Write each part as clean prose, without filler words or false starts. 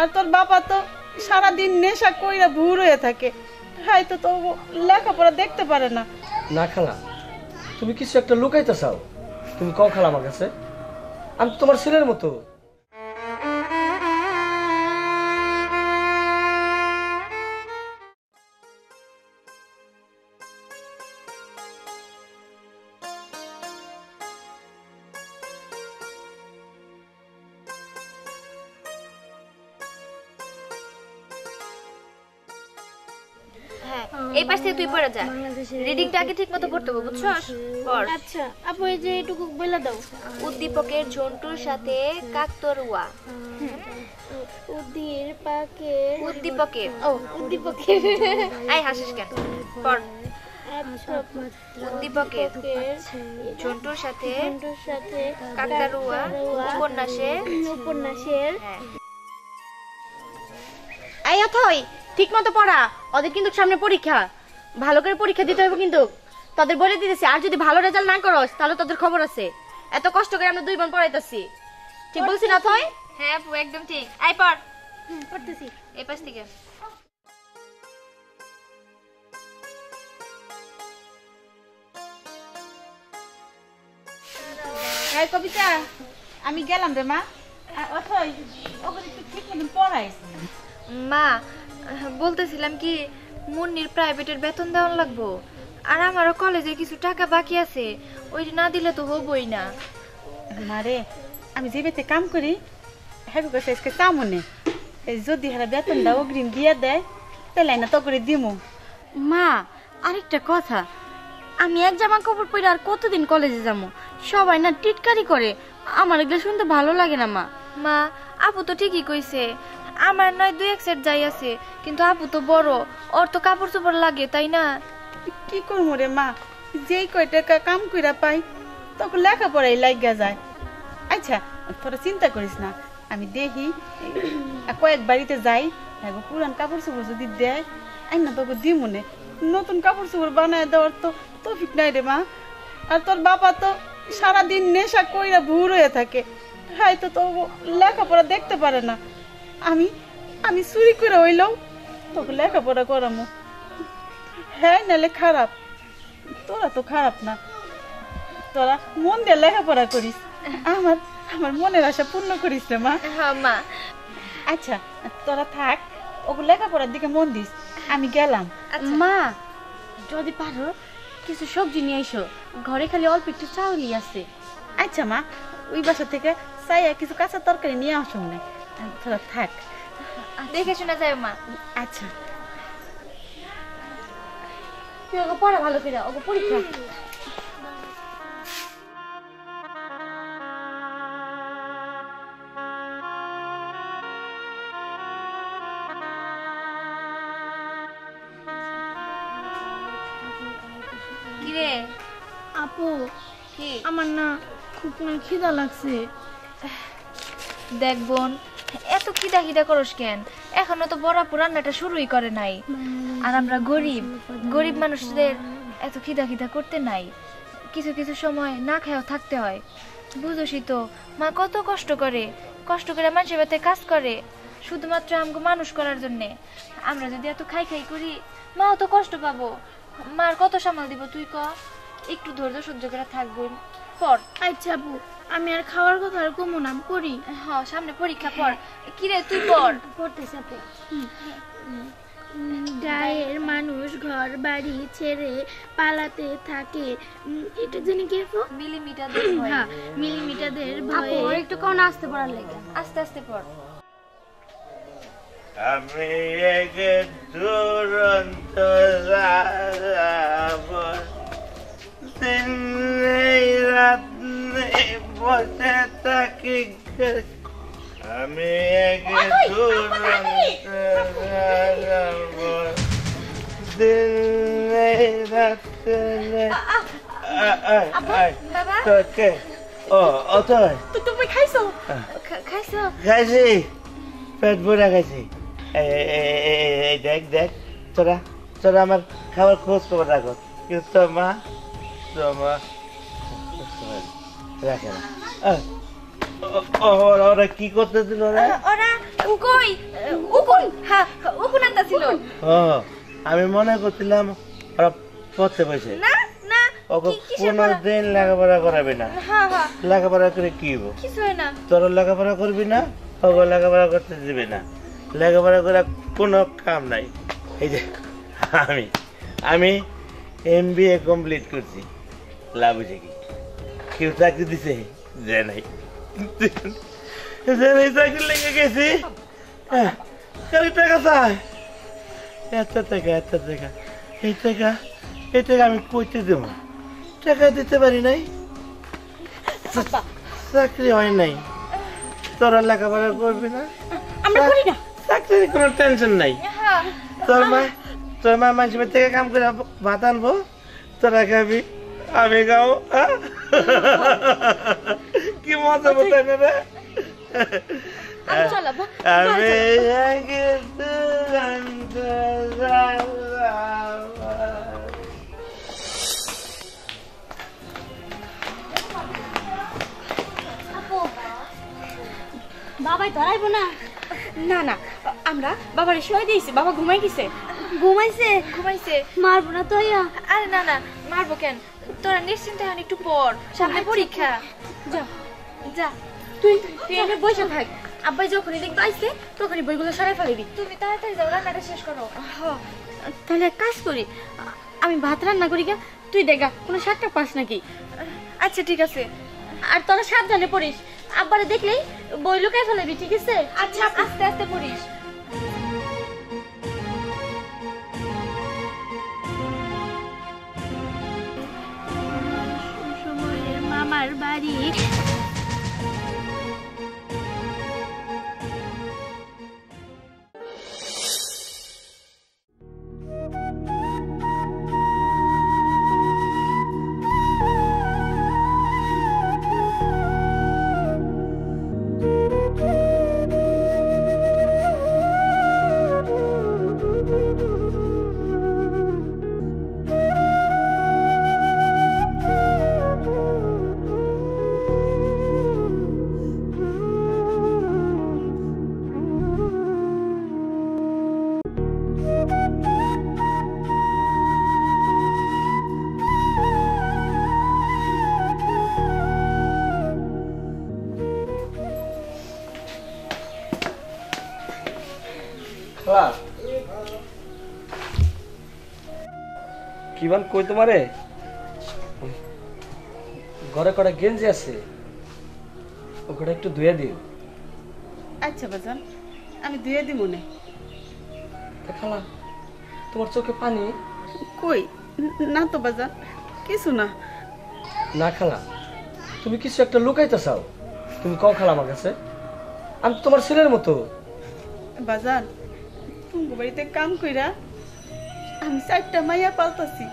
আর তোর বাবা তো সারাদিন নেশা কইরা ভুর হয়ে থাকে, হ্যাঁ তো লেখাপড়া দেখতে পারে না। না খালা, তুমি কিছু একটা লুকাইতে চাও। তুমি কও খালা আমার কাছে, আমি তো তোমার ছেলের মতো। এই পাশ থেকে তুই পড়ে যা, রিডিংটা আগে ঠিক মতো পড়তে হবে, বুঝছস? পড়। আচ্ছা আপু, এই যে এটুকু বলে দাও। উদ্দীপকের ঝন্টুর সাথে কাকতাড়ুয়া। উদ্দীপকের আই হাসিস কেন? পড়। উদ্দীপকের ঝন্টুর সাথে কাকতাড়ুয়া উপন্যাসের এই অথই ঠিক মতো পড়া, ওদের কিন্তু সামনে পরীক্ষা, ভালো করে পরীক্ষা দিতে হবে কিন্তু। তাদের বলে দিতেছি, আর যদি ভালো রেজাল্ট না করস তাহলে তোদের খবর আছে। এত কষ্ট করে আমরা 2 বোন পড়াইতাছি, ঠিক বলছি না অথই? হ্যাঁ আপু একদম ঠিক। আই পড়। পড়তেছি। এই পাশ থেকে। এই কবিতা, আমি গেলাম রে মা। অথই ওকে একটু ঠিক মতন পড়াইস। মা বলতেছিলাম কি, মুন্নির প্রাইভেটের বেতন দেওয়ান লাগবো, আর আমারও কলেজে কিছু টাকা বাকি আছে, ওইটা না দিলে তো হবই না। মারে, আমি যে বেতে কাম করি হ্যাঁ কাছে আজকে কামনে, যদি হারা বেতনটা অগ্রিম দিয়ে দেয় তাহলে না তো করে দিমু। মা আরেকটা কথা, আমি এক জামা কাপড় পরে আর কতদিন কলেজে যাবো? সবাই না টিটকারি করে, আমার এগুলো শুনতে ভালো লাগে না। মা আপু তো ঠিকই কইছে, আমার নয় 2-1 সেট যাই আছে, কিন্তু আপু তো বড়, ওর তো কাপড় চোপড় লাগে, তাই না? কি করবো রে মা, যেই কয় টাকা কাম কইরা পাই তখন লেখাপড়াই লাগিয়া যায়। আচ্ছা তোরা চিন্তা করিস না, আমি দেখি কয়েক বাড়িতে যাই, পুরান কাপড় চোপড় যদি দেয় আই না তোকে দিমুনে, নতুন কাপড় চোপড় বানায় দেওয়ার তো তৌফিক নাই রে মা। আর তোর বাবা তো সারাদিন নেশা কইরা ভুর হয়ে থাকে, হ্যাঁ তো লেখাপড়া দেখতে পারে না। আমি আমি চুরি করে হইলেও তোকে লেখাপড়া করামো। হ্যাঁ নালে খারাপ, তোরা তো খারাপ না, তোরা মন দিয়ে লেখাপড়া করিস, আমার আমার মনের আশা পূর্ণ করিস রে মা। হ্যাঁ মা। আচ্ছা তোরা থাক, ওগুলো লেখাপড়ার দিকে মন দিস, আমি গেলাম। মা যদি পারো কিছু সবজি নিয়ে এসো, ঘরে খালি অল্প একটু চাউলই আছে। আচ্ছা মা, ওই বাসা থেকে চাইয়া কিছু কাঁচা তরকারি নিয়ে আসুন না, তোরা থাক। দেখে শোনা যায় মা। আচ্ছা তুই ওকে পড়া ভালো করে, ওকে পরীক্ষা। কিরে আপু কি? আমার না খুব খিদা লাগছে। দেখ বোন, এত খিদা খিদা করস কেন? এখনো তো বড়াপু রান্নাটা শুরুই করে নাই, আর আমরা গরিব গরিব মানুষদের এত খিদা খিদা করতে নাই। কিছু কিছু সময় না খেয়েও থাকতে হয়, বুঝোসই তো। মা কত কষ্ট করে মানুষের বাড়িতে কাজ করে, শুধুমাত্র আমাকে মানুষ করার জন্যে। আমরা যদি এত খাই খাই করি, মাও তো কষ্ট পাবো, মার কত সামাল দিব তুই ক? একটু ধৈর্য সহ্য করে থাকবো। পর। আচ্ছা আপু, আমি আর খাওয়ার কথা আর কমু না, পড়ি। হ্যাঁ সামনে পরীক্ষা, পর। কিরে তুই পর। পড়তেছি আপু। গায়ের মানুষ ঘর বাড়ি ছেড়ে পালাতে থাকে, এটা জানি কি আপু? মিলিমিটারদের ভয়। হ্যাঁ, মিলিমিটারদের ভয়ে। আপু একটু কোন আসতে পড়ার লাগে, আস্তে আস্তে পর। আমি এক দুরন্ত দিন রাত বসে থাকি, আমি এক দুরন্ত দিন রাত। কে? ও অতই তুমি খাইছো? খাইছো? খাইছি, পেট ভরা খাইছি। দেখ দেখ, তোরা তোরা আমার খাবার খোঁজ খবর রাখো, কিন্তু তোর মা রাখে না। ওরা কি করতেছিল? ওরা কই উকুন হ্যাঁ উকুন আনতাছিল ও আমি মনে করছিলাম ওরা পড়তে বসে না না ওকে কোনোদিন লেখাপড়া করাবি না। হ্যাঁ হ্যাঁ লেখাপড়া করে কি হবো? কিছু হয় না তোর লেখাপড়া করবি না, ওকে লেখাপড়া করতে দিবি না। লেখাপড়া করে কোনো কাম নাই। এই যে আমি আমি MBA কমপ্লিট করছি, লাভ হয়েছে কি? কেউ চাকরি দিছে? যে নাই, চাকরি লেগে গেছি। খালি টাকা চাই, এত টাকা এত টাকা, এই টাকা এই টাকা আমি কইতে দেব, টাকা দিতে পারি নাই, চাকরি হয় নাই। তোরা লেখাপড়া করবি না, চাকরির কোনো টেনশন নাই। তোর মা মানুষের থেকে কাম করে ভাত আনবো, তোরা খাবি, আমি খাও। কি মজা বোঝাই না রে। আমি বাবাই ধরাইবো না? না না, আমরা বাবারে শুয়ে দিয়েছি, বাবা ঘুমাই গেছে। ঘুমাইছে? ঘুমাইছে। মারবো না তো? আরে না না, মারবো কেন? তোরা নিশ্চিন্তে হন, একটু পর, সামনে পরীক্ষা। যা যা তুই এখানে বসে থাক, আব্বাই যখনই দেখতে আইছে তখনই বইগুলো সরাই ফেলবি। তুমি তাড়াতাড়ি যাও, রান্নাটা শেষ করো। তাহলে এক কাজ করি, আমি ভাত রান্না করি গা, তুই দেখা কোনো শাকটা পাস নাকি। আচ্ছা ঠিক আছে। আর তোরা সাবধানে পড়িস, আব্বারে দেখলেই বই লুকাই ফেলাবি, ঠিক আছে? আচ্ছা আস্তে আস্তে পড়িস। মামার বাড়ি কি বান কই তোমারে? ঘরে কটা গেঞ্জি আছে, ওটা একটু ধুয়ে দিও। আচ্ছা বাজান, আমি ধুয়ে দিব না। খালা তোমার চোখে পানি? কই না তো বাজান, কিছু না। না খালা, তুমি কিছু একটা লুকাইতে চাও। তুমি কও খালা আমার কাছে, আমি তো তোমার ছেলের মতো। বাজান, তুমি বাড়িতে কাম কইরা আমি 4টা মাইয়া পালতাছি,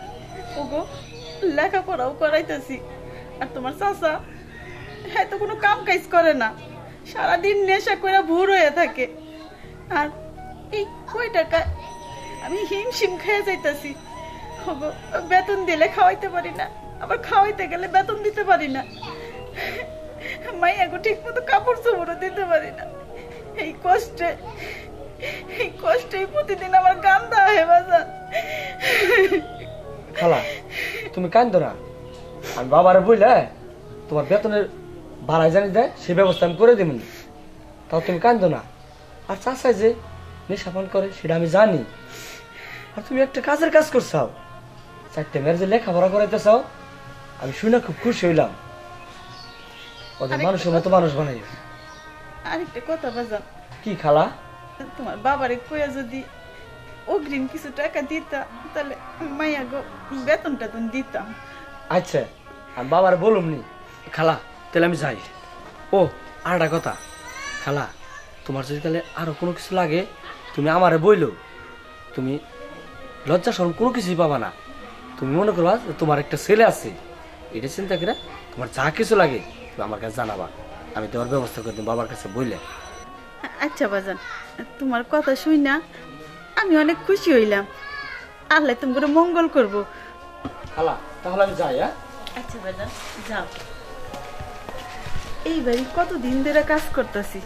ওগো লেখাপড়াও করাইতাছি। আর তোমার চাচা হ্যাঁ তো কোনো কাম কাজ করে না, সারাদিন নেশা করে ভোর হয়ে থাকে। আর এই কয় টাকা আমি হিমশিম খেয়ে যাইতাছি। ওগো বেতন দিলে খাওয়াইতে পারি না, আবার খাওয়াইতে গেলে বেতন দিতে পারি না। মাইয়াগো ঠিক মতো কাপড় চোপড়ও দিতে পারি না। এই কষ্টে প্রতিদিন আমার কান্দা হয় বাজান। খালা তুমি কান্দো না, আমি বাবারে বইলে তোমার বেতনের ভাড়াই জানি দেয়, সে ব্যবস্থা আমি করে দেবনি। তাও তুমি কান্দো না। আর চাষায় যে নেশাপান করে সেটা আমি জানি। আর তুমি একটা কাজের কাজ করছাও, 4টে মেয়ের যে লেখাপড়া করাইতে চাও, আমি শুনে খুব খুশি হইলাম। ওদের মানুষের মতো মানুষ বানাই। আরেকটা কথা বাজান। কি খালা? তোমার বাবারে কইয়া যদি অগ্রিম কিছু টাকা দিতা, তাহলে মাইয়া গো বেতনটা তুমি দিতাম। আচ্ছা আমি বাবার বলুম নি। খালা তাহলে আমি যাই। ও আর একটা কথা খালা, তোমার যদি তাহলে আরো কোনো কিছু লাগে তুমি আমারে বইলো, তুমি লজ্জা শরম কোনো কিছুই পাবা না। তুমি মনে করবা তোমার একটা ছেলে আছে, এটা চিন্তা করে তোমার যা কিছু লাগে তুমি আমার কাছে জানাবা, আমি তোমার ব্যবস্থা করে দিই বাবার কাছে বইলে। আচ্ছা বাজান, তোমার কথা শুই না আমি অনেক খুশি হইলাম। আল্লাহ তোমার মঙ্গল করবো। খালা তাহলে আমি যাই। হ্যাঁ আচ্ছা বাজান যাও। এই বাড়ি কতদিন ধরে কাজ করতেছি,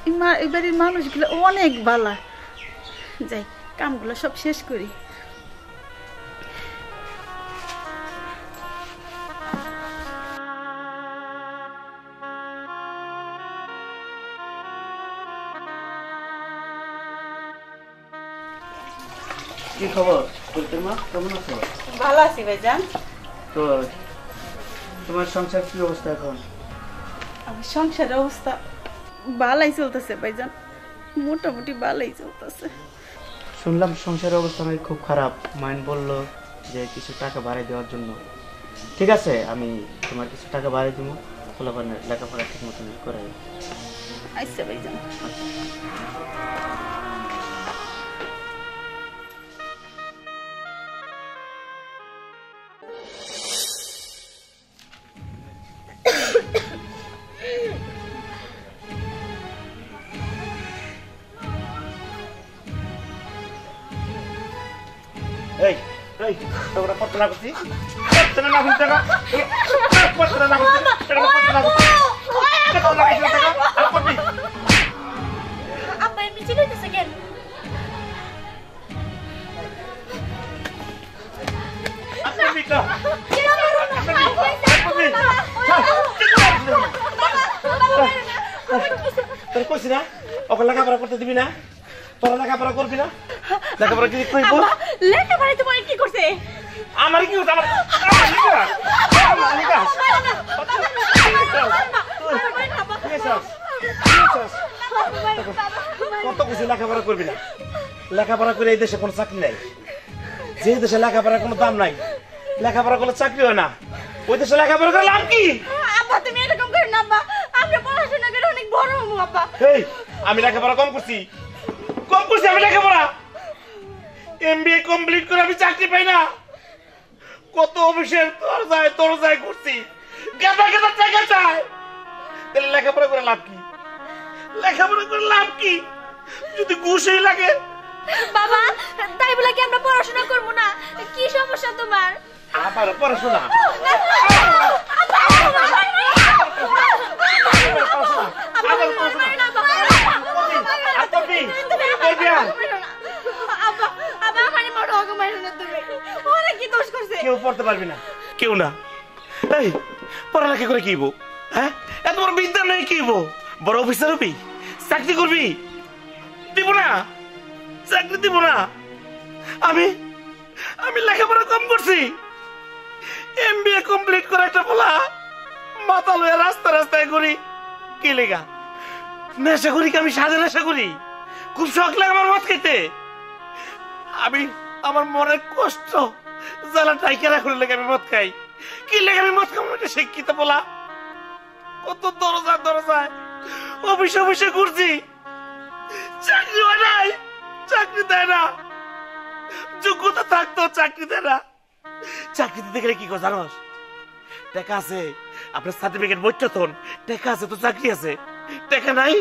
এই বাড়ির মানুষগুলো অনেক ভালো। যাই কামগুলো সব শেষ করি। কি খবর মা, কেমন আছো? ভালো আছি ভাইজান। তো তোমার সংসার কি অবস্থা এখন? আমার সংসারের অবস্থা ভালোই চলতেছে ভাইজান, মোটামুটি ভালোই চলতেছে। শুনলাম সংসারের অবস্থা নাকি খুব খারাপ। মাইন বললো যে কিছু টাকা বাড়াই দেওয়ার জন্য। ঠিক আছে, আমি তোমার কিছু টাকা বাড়াই দেবো, পোলাপানের লেখাপড়া ঠিক মতন করাই। আচ্ছা ভাইজান। এই এই তোমরা কত না করছি? কত না করছি টাকা? কত না করছি? টাকা কত না করছি? কত না করছি টাকা? আর কত? আপা এমনি চিল্লাইতেছে কেন? আপনি বিটা। তোর কইছি না ওকে লেখাপড়া করতে দিবি না? তোরা লেখাপড়া করবি না? লেখাপড়া কি করবো? লেখাপড়া তোমার কি করছে? আমার কি হতো? আমার কত কিছু লেখাপড়া করবি না? লেখাপড়া করে এই দেশে কোনো চাকরি নাই। যে দেশে লেখাপড়ার কোনো দাম নাই, লেখাপড়া করলে চাকরি হয় না। ওই দেশে লেখাপড়া করে লাভ কি? আব্বা তুমি এরকম করে না আব্বা, আমরা পড়াশোনা করে অনেক বড় হবো আব্বা। এই আমি লেখাপড়া কম করছি আমি লেখাপড়া এমবিএ কমপ্লিট করে আমি চাকরি পাই না। কত অফিসের তোর যায় ঘুরছি, গাদা গাদা টাকা চায়। তাহলে লেখাপড়া করে লাভ কি? লেখাপড়া করে লাভ কি যদি ঘুষই লাগে? বাবা তাই বলে কি আমরা পড়াশোনা করবো না? কি সমস্যা তোমার? আবার পড়াশোনা কেউ পড়তে পারবি না, কেউ না। এই পড়ালেখা করে কি হ্যাঁ? এত বড় বিদ্যা নেই কি বড় অফিসার হবি, চাকরি করবি? দিব না, চাকরি দিব না। আমি লেখাপড়া কম করছি, এমবিএ কমপ্লিট করে একটা বলা মাথা লয়ে রাস্তায় ঘুরি। কি লেগা? নেশা করি কি? আমি সাজে নেশা করি, খুব শখ লাগে আমার মদ খেতে। আমি আমার মনের কষ্ট জ্বালা টাইকে রাখলে লেগে আমি মদ খাই। কি লেগে আমি মদ খাবো? এটা শিক্ষিত বলা। কত দরজায় অফিসে ঘুরছি, চাকরি হয় নাই, চাকরি দেয় না। যোগ্যতা থাকতো চাকরি দেয় না। চাকরি দিতে গেলে কি কর জানোস? টাকা আছে, আপনার সার্টিফিকেট বৈঠতন, টাকা আছে তো চাকরি আছে। টাকা নাই,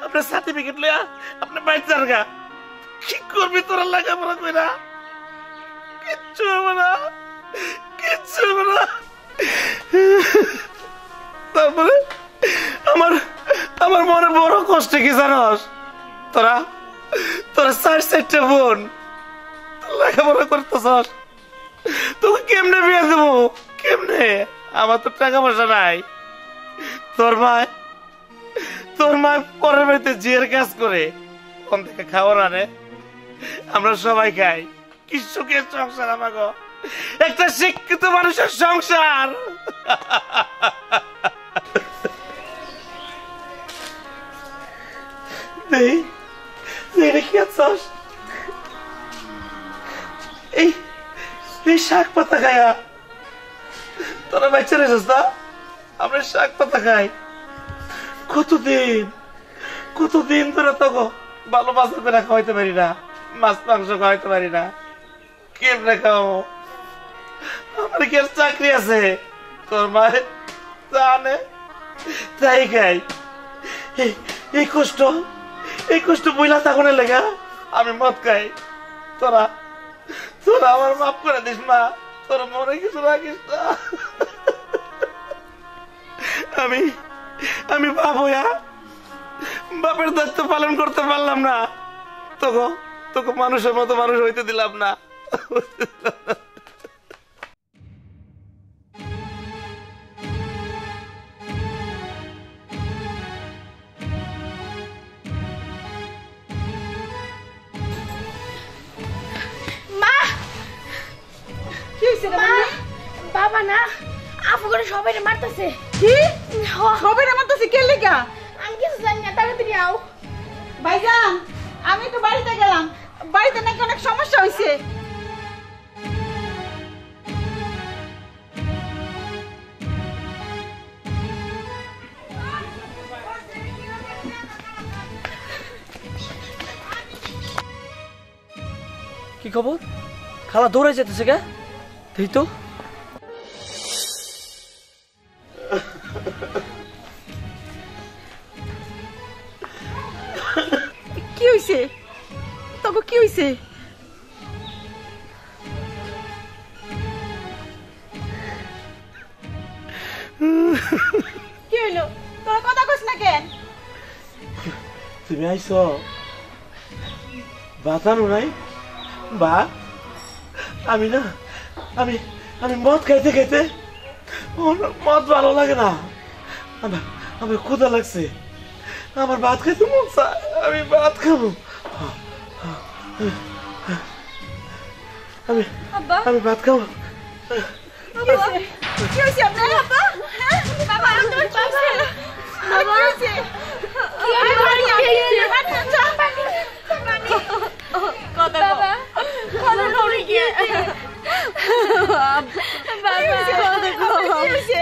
আপনার সার্টিফিকেট লইয়া আপনি বাইরে যান গা। কি করবি তোরা লেখাপড়া কইরা? কিচ্ছু হবে না, কিচ্ছু হবে না। তারপরে আমার মনে বড় কষ্ট কি জানোস? তোরা 4-4টে বোন লেখাপড়া করতেছস, তোকে কেমনে বিয়ে দেবো? কেমনে? আমার তো টাকা পয়সা নাই। তোর মা পরের বাড়িতে জিয়ের কাজ করে কোন থেকে খাবার আনে, আমরা সবাই খাই। কি সুখের সংসার আমাকে, একটা শিক্ষিত মানুষের সংসার। কি আছিস? এই শাক পাতা খায়া তোরা বাচ্চা রেছিস না? আমরা শাক পাতা খাই। কতদিন ধরে তো ভালো বাজার করে খাওয়াইতে পারি না, মাছ মাংস খাওয়াইতে পারি না। কেমনে খাওয়াবো? আমার কি আর চাকরি আছে? তোর মায়ে জানে তাই খাই। এই কষ্ট বইলা তখনের লেগা আমি মদ খাই। তোরা আমার মাফ করে দিস মা, তোর মনে কিছু রাখিস না। আমি বাপ হইয়া বাপের দায়িত্ব পালন করতে পারলাম না, তোকে তোকে মানুষের মতো মানুষ হইতে দিলাম না। মা কি হইছে রে মামি? বাবা না আপু করে সবাই মারতেছে। কি সবাই মারতেছে কে লেগা? আমি কিছু জানি না, তাড়াতাড়ি আও। ভাইজান আমি একটু বাড়িতে গেলাম, বাড়িতে নাকি অনেক সমস্যা হইছে। কি খবর? খালা দৌড়ে যেতেছে কে? তুই তো কি হইছে তবে? কি হইছে? কি হইলো? তোর কথা কইছ না কেন? তুমি আইছো বাঁচানো নাই বা? আমি না আমি আমি মদ খাইতে খাইতে মদ ভালো লাগে না, আমার ক্ষুধা লাগছে, আমার ভাত খাইতে মন চায়, আমি ভাত খাবো। আমি আমি ভাত খাবো। কি হইছে আপনার? বাবা হ্যাঁ বাবা তোর কি হইছে? বাবা হইছে কি হইছে? কথা বাবা কথা কই গিয়ে বাবা কি হইছে?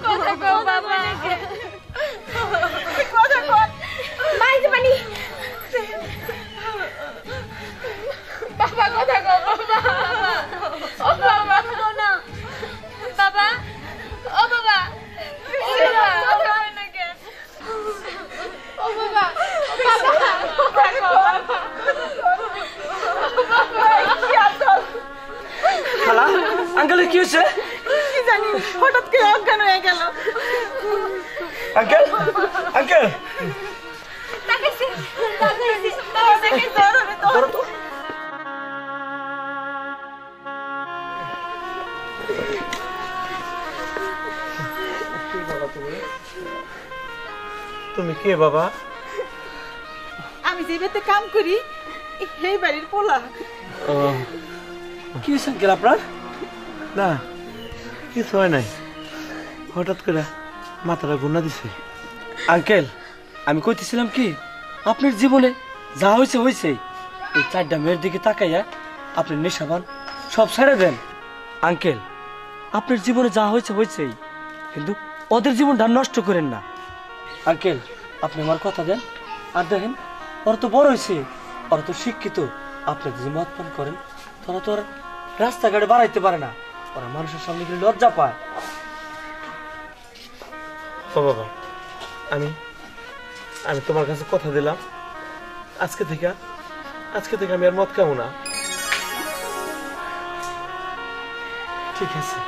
কথা কও বাবা, কথা কও। মাইতে পানি বাবা, কথা কও বাবা। ও বাবা না বাবা, ও বাবা, ও বাবা, কথা হয় না কেন? ও বাবা, খালা আঙ্কেলের কি হয়েছে? কি জানি হঠাৎ করে অজ্ঞান হয়ে গেল। আঙ্কেল আঙ্কেল তাকাইছে ধরো তো। তুমি কে বাবা? আমি যে বাড়িতে কাম করি এই বাড়ির পোলা। কি হয়েছে আঙ্কেল আপনার? না কিছু হয় নাই, হঠাৎ করে মাথাটা ঘুরনা দিছে। আঙ্কেল আমি কইতেছিলাম কি, আপনার জীবনে যা হয়েছে হয়েছে, এই 4টা মেয়ের দিকে তাকাইয়া আপনি নেশাবান সব ছেড়ে দেন। আঙ্কেল আপনার জীবনে যা হয়েছে হয়েছে, কিন্তু ওদের জীবনটা নষ্ট করেন না। আঙ্কেল আপনি আমার কথা দেন। আর দেখেন ওরা তো বড় হয়েছে, ওরা তো শিক্ষিত, আপনি যদি মদ পান করেন তোরা তো আর রাস্তাঘাটে বাড়াইতে পারে না, ওরা মানুষের সামনে গেলে লজ্জা পায়। ও বাবা আমি আমি তোমার কাছে কথা দিলাম, আজকে থেকে আমি আর মদ খাবো না। ঠিক আছে।